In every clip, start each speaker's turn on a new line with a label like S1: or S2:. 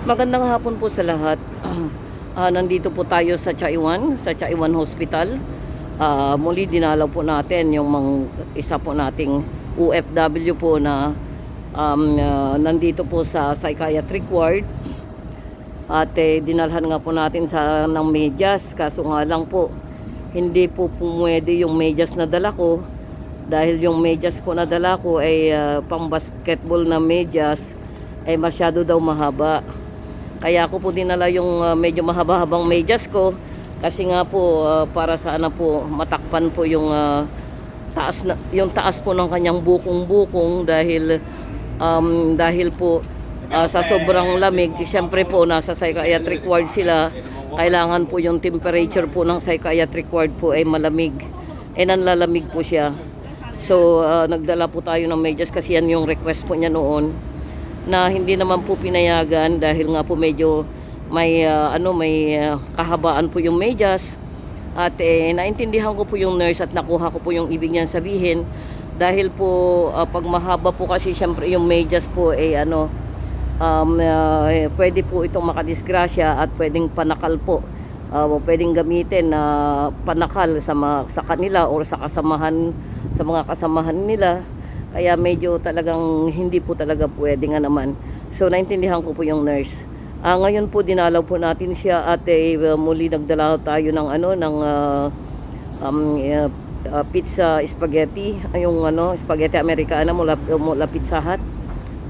S1: Magandang hapon po sa lahat. Nandito po tayo sa Chaiwan Hospital. Muli dinalaw po natin yung isa po nating OFW po na nandito po sa psychiatric ward. At dinalhan nga po natin ng medyas. Kaso nga lang po, hindi po pumwede yung medyas na dala ko. Dahil yung medyas po na dala ko ay pang basketball na medyas ay masyado daw mahaba. Kaya ako po dinala yung medyo mahaba-habang medyas ko kasi nga po para sana po matakpan po yung taas po ng kanyang bukong-bukong dahil po sa sobrang lamig, siyempre po nasa psychiatric ward sila. Kailangan po yung temperature po ng psychiatric ward po ay malamig. Nanlalamig po siya. So nagdala po tayo ng medyas kasi yan yung request po niya noon, na hindi naman po pinayagan dahil nga po medyo may kahabaan po yung medyas. At naintindihan ko po yung nurse at nakuha ko po yung ibig niyan sabihin, dahil po pag mahaba po kasi syempre yung medyas po pwede po itong makadisgrasya at pwedeng panakal po, pwedeng gamitin na panakal sa kanila o sa mga kasamahan nila. Kaya medyo talagang hindi po talaga pwede nga naman. So naintindihan ko po yung nurse. Ngayon po dinalaw po natin siya at muli nagdala tayo ng pizza spaghetti, yung spaghetti americana mula Pizza Hut.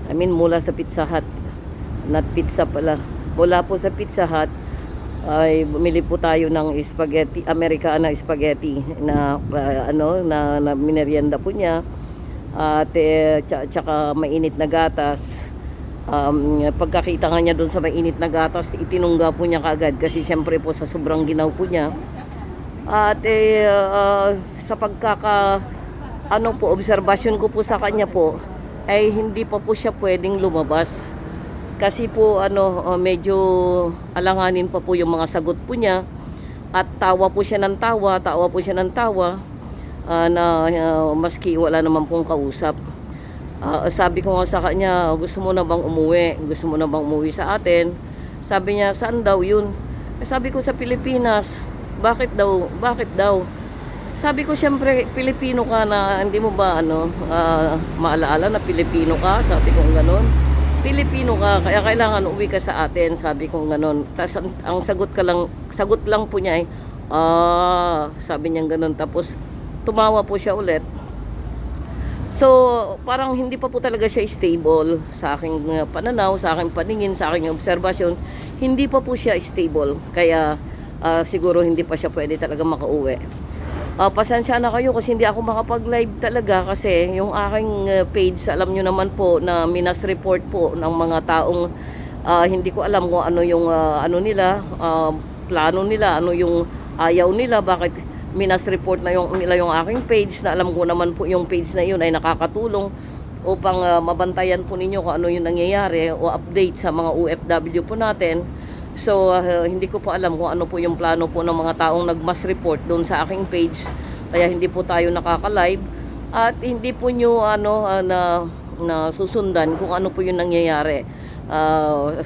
S1: Mula sa Pizza Hut. Not pizza pala. Mula po sa Pizza Hut ay bumili po tayo ng spaghetti americana spaghetti na na minerienda po niya. At tsaka mainit na gatas. Pagkakita nga niya doon sa mainit na gatas, itinungga po niya kaagad kasi syempre po sa sobrang ginaw po niya. At sa obserbasyon ko po sa kanya po ay hindi pa po siya pwedeng lumabas kasi po medyo alanganin pa po yung mga sagot po niya at tawa po siya ng tawa maski wala naman pong kausap. Sabi ko nga sa kanya, gusto mo na bang umuwi sa atin? Sabi niya, saan daw yun? Sabi ko, sa Pilipinas. Bakit daw? Sabi ko, syempre Pilipino ka, na hindi mo ba maalaala na Pilipino ka? Sabi ko gano'n. Pilipino ka, kaya kailangan uwi ka sa atin. Sabi ko gano'n. Tapos ang sagot lang po niya ay sabi niya gano'n. Tapos tumawa po siya ulit. So parang hindi pa po talaga siya stable sa aking pananaw, sa aking paningin, sa aking obserbasyon. Hindi pa po siya stable. Kaya siguro hindi pa siya pwede talaga makauwi. Pasensya na kayo kasi hindi ako makapag-live talaga kasi yung aking page, alam nyo naman po na minas report po ng mga taong hindi ko alam kung ano yung plano nila, ano yung ayaw nila, bakit minas report nila yung aking page, na alam ko naman po yung page na yun ay nakakatulong upang mabantayan po ninyo kung ano yung nangyayari o update sa mga OFW po natin. So hindi ko po alam kung ano po yung plano po ng mga taong nag-mass report doon sa aking page, kaya hindi po tayo nakaka-live at hindi po nyo na susundan kung ano po yung nangyayari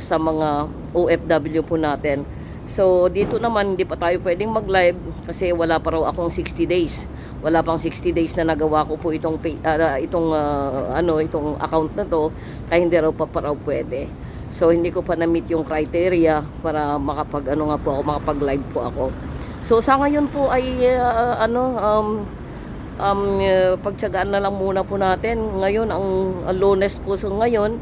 S1: sa mga OFW po natin. So dito naman hindi pa tayo pwedeng mag-live kasi wala pa raw akong 60 days. Wala pang 60 days na nagawa ko po itong account na to, kaya hindi raw pa raw pwede. So hindi ko pa na-meet yung criteria para makapag-live po ako. So sa ngayon po ay pagtiyagaan na lang muna po natin. Ngayon ang Lunes po, so ngayon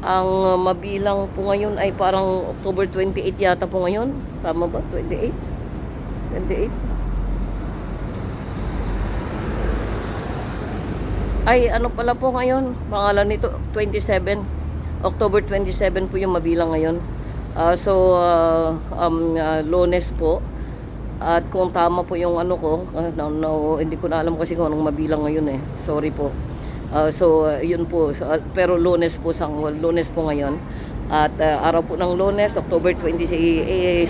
S1: ang mabilang po ngayon ay parang October 28 yata po ngayon. Tama ba? 28? 28? Ay, ano pala po ngayon? Pangalan nito, 27. October 27 po yung mabilang ngayon. Lunes po. At kung tama po yung hindi ko na alam kasi kung anong mabilang ngayon eh. Sorry po. Yun po. Pero Lunes po ngayon. At araw po ng Lunes, October 27,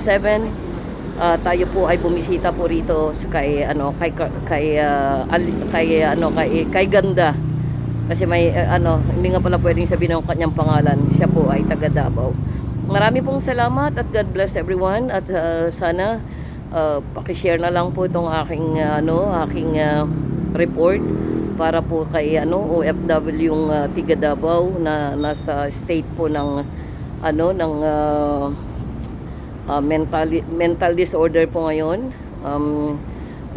S1: tayo po ay bumisita po rito kay Ganda. Kasi may hindi nga pala pwedeng sabihin ng kanyang pangalan. Siya po ay taga Davao. Marami pong salamat at God bless everyone at sana paki-share na lang po itong aking report para po kay OFW yung tiga Davao na nasa state po ng mental disorder po ngayon.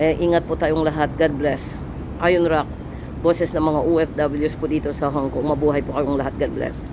S1: Ingat po tayong lahat. God bless. Ayon Rock, boses ng mga OFWs po dito sa Hong Kong. Mabuhay po kayong lahat. God bless.